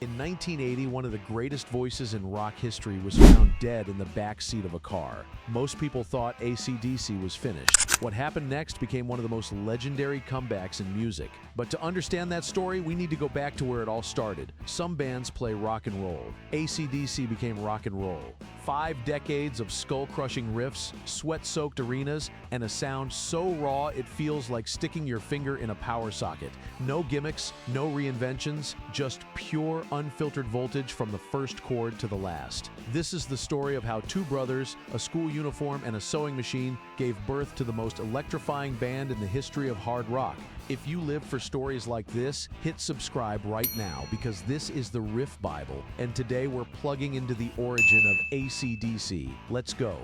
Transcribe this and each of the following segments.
In 1980, one of the greatest voices in rock history was found dead in the back seat of a car. Most people thought ACDC was finished. What happened next became one of the most legendary comebacks in music. But to understand that story, we need to go back to where it all started. Some bands play rock and roll. ACDC became rock and roll. 5 decades of skull-crushing riffs, sweat-soaked arenas, and a sound so raw it feels like sticking your finger in a power socket. No gimmicks, no reinventions, just pure, unfiltered voltage from the first chord to the last. This is the story of how two brothers, a school uniform, and a sewing machine gave birth to the most electrifying band in the history of hard rock. If you live for stories like this, hit subscribe right now because this is the Riff Bible, and today we're plugging into the origin of ACDC. Let's go.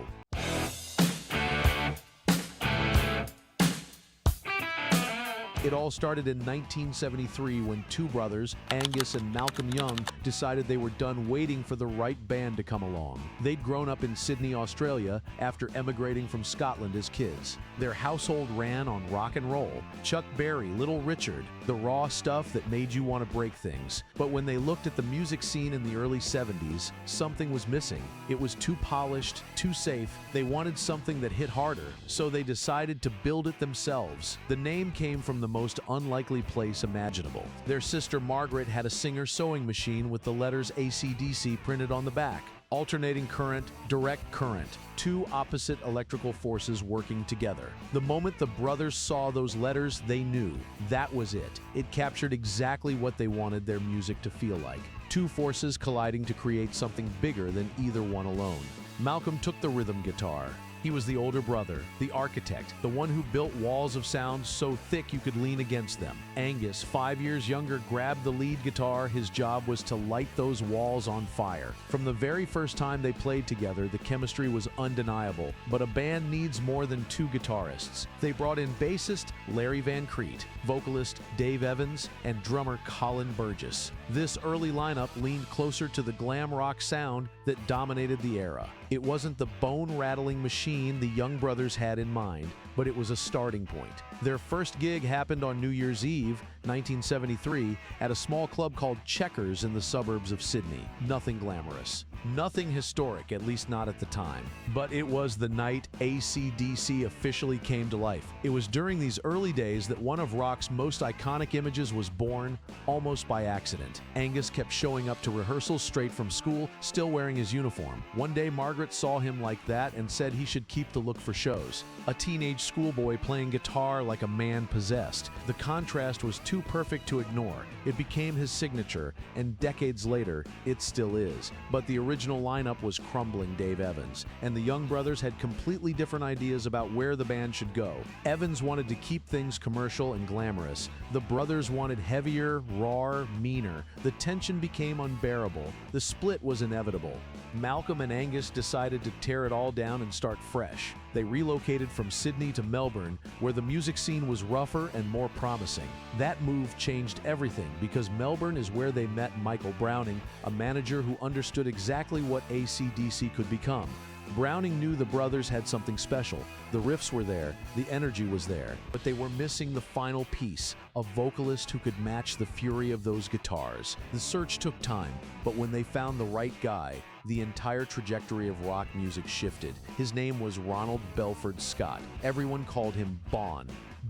It all started in 1973 when two brothers, Angus and Malcolm Young, decided they were done waiting for the right band to come along. They'd grown up in Sydney, Australia, after emigrating from Scotland as kids. Their household ran on rock and roll, Chuck Berry, Little Richard, the raw stuff that made you want to break things. But when they looked at the music scene in the early 70s, something was missing. It was too polished, too safe. They wanted something that hit harder, so they decided to build it themselves. The name came from the most unlikely place imaginable. Their sister Margaret had a Singer sewing machine with the letters ACDC printed on the back. Alternating current, direct current, two opposite electrical forces working together. The moment the brothers saw those letters, they knew that was it. It captured exactly what they wanted their music to feel like. Two forces colliding to create something bigger than either one alone. Malcolm took the rhythm guitar. He was the older brother, the architect, the one who built walls of sound so thick you could lean against them. Angus, 5 years younger, grabbed the lead guitar. His job was to light those walls on fire. From the very first time they played together, the chemistry was undeniable. But a band needs more than two guitarists. They brought in bassist Larry Van Crete, vocalist Dave Evans, and drummer Colin Burgess. This early lineup leaned closer to the glam rock sound that dominated the era. It wasn't the bone-rattling machine the Young brothers had in mind, but it was a starting point. Their first gig happened on New Year's Eve, 1973, at a small club called Checkers in the suburbs of Sydney. Nothing glamorous. Nothing historic, at least not at the time. But it was the night ACDC officially came to life. It was during these early days that one of rock's most iconic images was born, almost by accident. Angus kept showing up to rehearsals straight from school, still wearing his uniform. One day, Margaret saw him like that and said he should keep the look for shows. A teenage schoolboy playing guitar like a man possessed. The contrast was too perfect to ignore. It became his signature, and decades later, it still is. But the original lineup was crumbling Dave Evans, and the Young brothers had completely different ideas about where the band should go. Evans wanted to keep things commercial and glamorous. The brothers wanted heavier, raw, meaner. The tension became unbearable. The split was inevitable. Malcolm and Angus decided to tear it all down and start fresh. They relocated from Sydney to Melbourne, where the music scene was rougher and more promising. That move changed everything because Melbourne is where they met Michael Browning, a manager who understood exactly what ACDC could become. Browning knew the brothers had something special. The riffs were there, the energy was there, but they were missing the final piece, a vocalist who could match the fury of those guitars. The search took time, but when they found the right guy, the entire trajectory of rock music shifted. His name was Ronald Belford Scott. Everyone called him Bon.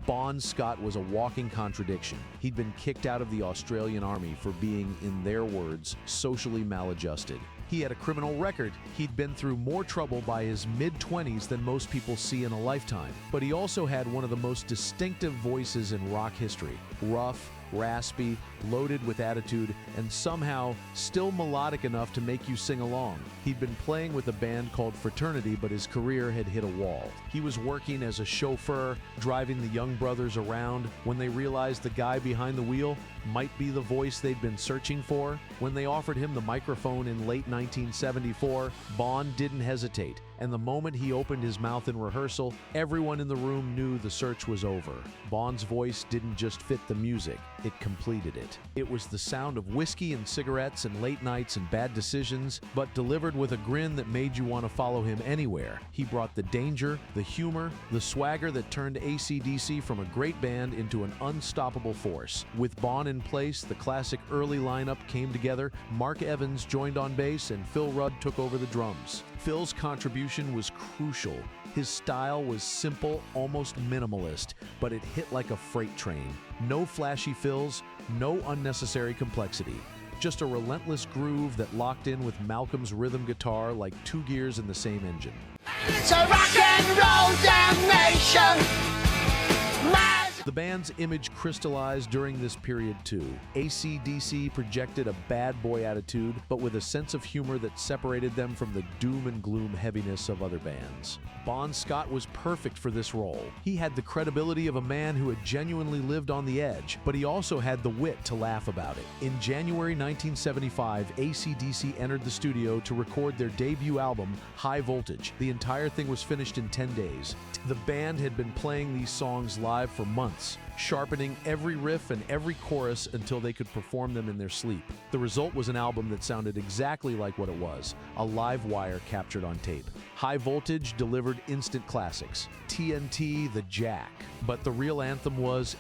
Bon Scott was a walking contradiction. He'd been kicked out of the Australian Army for being, in their words, socially maladjusted. He had a criminal record. He'd been through more trouble by his mid-20s than most people see in a lifetime. But he also had one of the most distinctive voices in rock history. Rough, raspy, loaded with attitude, and somehow still melodic enough to make you sing along. He'd been playing with a band called Fraternity, but his career had hit a wall. He was working as a chauffeur, driving the Young brothers around, when they realized the guy behind the wheel might be the voice they'd been searching for. When they offered him the microphone in late 1974, Bon didn't hesitate. And the moment he opened his mouth in rehearsal, everyone in the room knew the search was over. Bon's voice didn't just fit the music, it completed it. It was the sound of whiskey and cigarettes and late nights and bad decisions, but delivered with a grin that made you want to follow him anywhere. He brought the danger, the humor, the swagger that turned ACDC from a great band into an unstoppable force. With Bon in place, the classic early lineup came together. Mark Evans joined on bass and Phil Rudd took over the drums. Phil's contribution was crucial. His style was simple, almost minimalist, but it hit like a freight train. No flashy fills, no unnecessary complexity. Just a relentless groove that locked in with Malcolm's rhythm guitar like two gears in the same engine. It's a rock and roll damnation. The band's image crystallized during this period too. ACDC projected a bad boy attitude, but with a sense of humor that separated them from the doom and gloom heaviness of other bands. Bon Scott was perfect for this role. He had the credibility of a man who had genuinely lived on the edge, but he also had the wit to laugh about it. In January 1975, ACDC entered the studio to record their debut album, High Voltage. The entire thing was finished in 10 days. The band had been playing these songs live for months, sharpening every riff and every chorus until they could perform them in their sleep. The result was an album that sounded exactly like what it was, a live wire captured on tape. High Voltage delivered instant classics, TNT, The Jack. But the real anthem was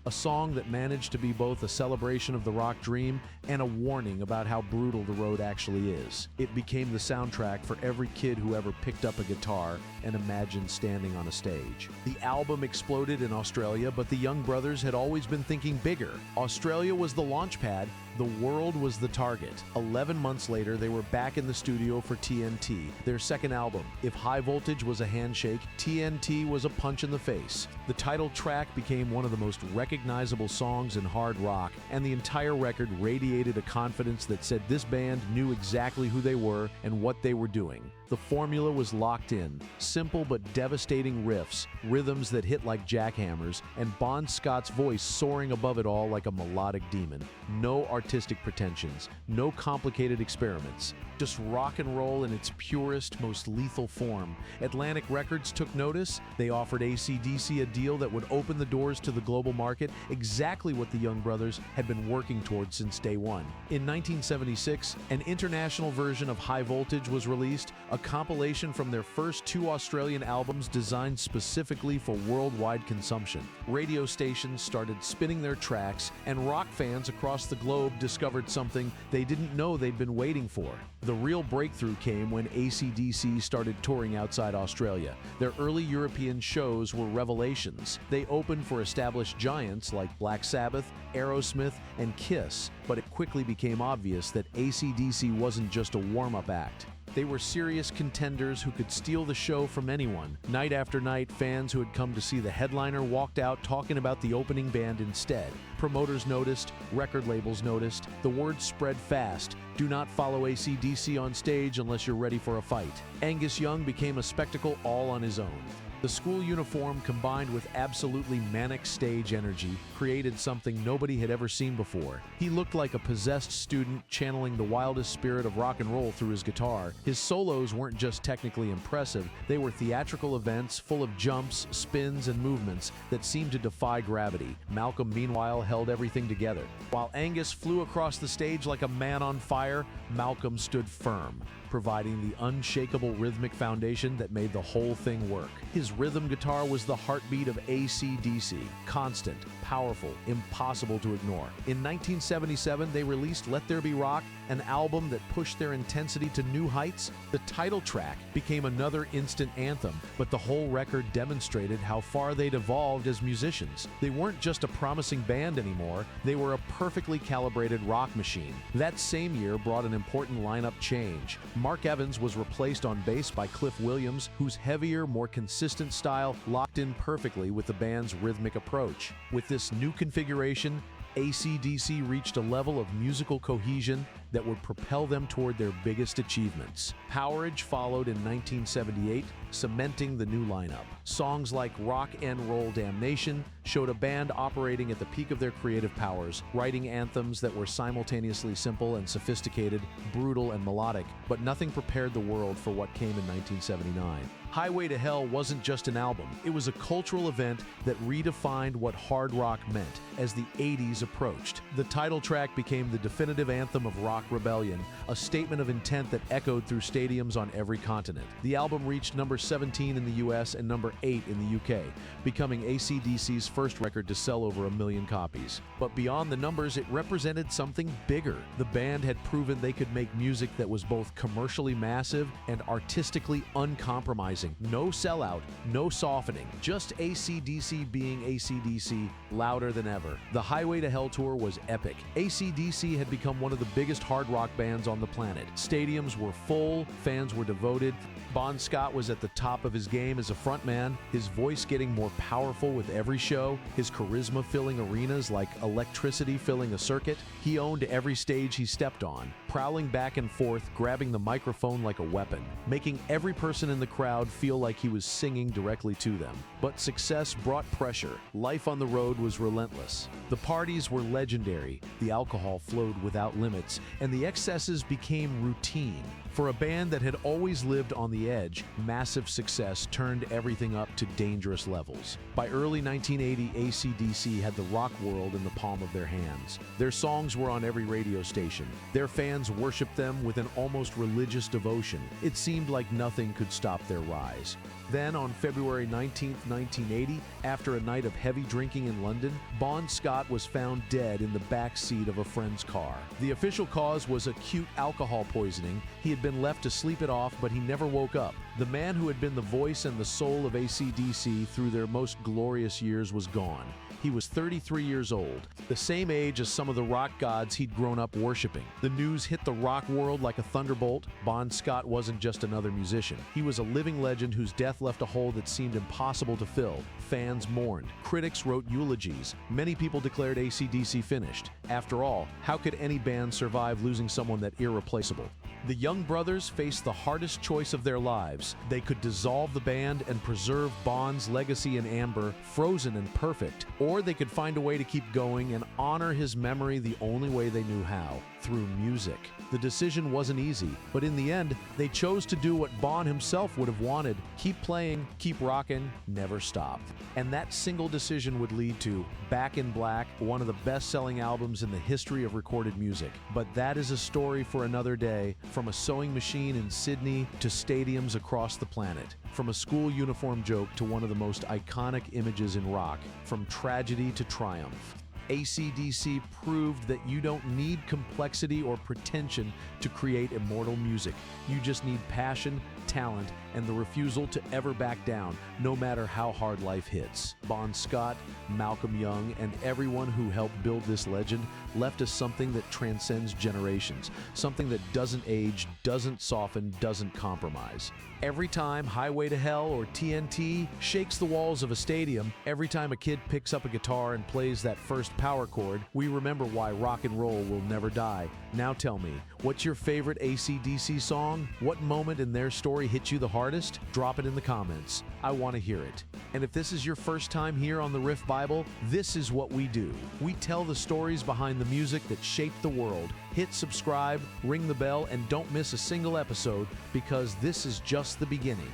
a song that managed to be both a celebration of the rock dream and a warning about how brutal the road actually is. It became the soundtrack for every kid who ever picked up a guitar and imagined standing on a stage. The album exploded in Australia, but the Young brothers had always been thinking bigger. Australia was the launch pad, the world was the target. 11 months later, they were back in the studio for TNT, their second album. If High Voltage was a handshake, TNT was a punch in the face. The title track became one of the most recognizable songs in hard rock, and the entire record radiated a confidence that said this band knew exactly who they were and what they were doing. The formula was locked in. Simple but devastating riffs, rhythms that hit like jackhammers, and Bon Scott's voice soaring above it all like a melodic demon. No artistic pretensions, no complicated experiments. Just rock and roll in its purest, most lethal form. Atlantic Records took notice. They offered ACDC a deal that would open the doors to the global market, exactly what the Young brothers had been working towards since day one. In 1976, an international version of High Voltage was released, a compilation from their first two Australian albums designed specifically for worldwide consumption. Radio stations started spinning their tracks, and rock fans across the globe discovered something they didn't know they'd been waiting for. The real breakthrough came when ACDC started touring outside Australia. Their early European shows were revelations. They opened for established giants like Black Sabbath, Aerosmith, and Kiss, but it quickly became obvious that ACDC wasn't just a warm-up act. They were serious contenders who could steal the show from anyone. Night after night, fans who had come to see the headliner walked out talking about the opening band instead. Promoters noticed, record labels noticed, the word spread fast. Do not follow AC/DC on stage unless you're ready for a fight. Angus Young became a spectacle all on his own. The school uniform combined with absolutely manic stage energy created something nobody had ever seen before. He looked like a possessed student channeling the wildest spirit of rock and roll through his guitar. His solos weren't just technically impressive, they were theatrical events full of jumps, spins, and movements that seemed to defy gravity. Malcolm, meanwhile, held everything together. While Angus flew across the stage like a man on fire, Malcolm stood firm, providing the unshakable rhythmic foundation that made the whole thing work. His rhythm guitar was the heartbeat of AC/DC, constant, powerful, impossible to ignore. In 1977, they released Let There Be Rock, an album that pushed their intensity to new heights. The title track became another instant anthem, but the whole record demonstrated how far they'd evolved as musicians. They weren't just a promising band anymore, they were a perfectly calibrated rock machine. That same year brought an important lineup change. Mark Evans was replaced on bass by Cliff Williams, whose heavier, more consistent style locked in perfectly with the band's rhythmic approach. With this new configuration, AC/DC reached a level of musical cohesion that would propel them toward their biggest achievements. Powerage followed in 1978, cementing the new lineup. Songs like Rock and Roll Damnation showed a band operating at the peak of their creative powers, writing anthems that were simultaneously simple and sophisticated, brutal and melodic, but nothing prepared the world for what came in 1979. Highway to Hell wasn't just an album, it was a cultural event that redefined what hard rock meant as the 80s approached. The title track became the definitive anthem of rock rebellion, a statement of intent that echoed through stadiums on every continent. The album reached number 17 in the US and number 8 in the UK, becoming ACDC's first record to sell over 1 million copies. But beyond the numbers, it represented something bigger. The band had proven they could make music that was both commercially massive and artistically uncompromising. No sellout, no softening, just ACDC being ACDC, louder than ever. The Highway to Hell tour was epic. ACDC had become one of the biggest hard rock bands on the planet. Stadiums were full, fans were devoted. Bon Scott was at the top of his game as a frontman, his voice getting more powerful with every show, his charisma filling arenas like electricity filling a circuit. He owned every stage he stepped on, prowling back and forth, grabbing the microphone like a weapon, making every person in the crowd feel like he was singing directly to them. But success brought pressure. Life on the road was relentless. The parties were legendary, the alcohol flowed without limits, and the excesses became routine. For a band that had always lived on the edge, massive success turned everything up to dangerous levels. By early 1980, ACDC had the rock world in the palm of their hands. Their songs were on every radio station. Their fans worshipped them with an almost religious devotion. It seemed like nothing could stop their rise. Then, on February 19, 1980, after a night of heavy drinking in London, Bon Scott was found dead in the back seat of a friend's car. The official cause was acute alcohol poisoning. He had been left to sleep it off, but he never woke up. The man who had been the voice and the soul of ACDC through their most glorious years was gone. He was 33 years old, the same age as some of the rock gods he'd grown up worshiping. The news hit the rock world like a thunderbolt. Bon Scott wasn't just another musician. He was a living legend whose death left a hole that seemed impossible to fill. Fans mourned. Critics wrote eulogies. Many people declared ACDC finished. After all, how could any band survive losing someone that irreplaceable? The Young brothers faced the hardest choice of their lives. They could dissolve the band and preserve Bon's legacy in amber, frozen and perfect, or they could find a way to keep going and honor his memory the only way they knew how, through music. The decision wasn't easy, but in the end, they chose to do what Bon himself would have wanted: keep playing, keep rocking, never stop. And that single decision would lead to Back in Black, one of the best-selling albums in the history of recorded music. But that is a story for another day, from a sewing machine in Sydney to stadiums across the planet. From a school uniform joke to one of the most iconic images in rock, from tragedy to triumph. ACDC proved that you don't need complexity or pretension to create immortal music. You just need passion, talent, and the refusal to ever back down, no matter how hard life hits. Bon Scott, Malcolm Young, and everyone who helped build this legend left us something that transcends generations, something that doesn't age, doesn't soften, doesn't compromise. Every time Highway to Hell or TNT shakes the walls of a stadium, every time a kid picks up a guitar and plays that first power chord, we remember why rock and roll will never die. Now tell me, what's your favorite ACDC song? What moment in their story hit you the hardest? Drop it in the comments. I want to hear it. And if this is your first time here on the Riff Bible, this is what we do. We tell the stories behind the music that shaped the world. Hit subscribe, ring the bell, and don't miss a single episode, because this is just the beginning.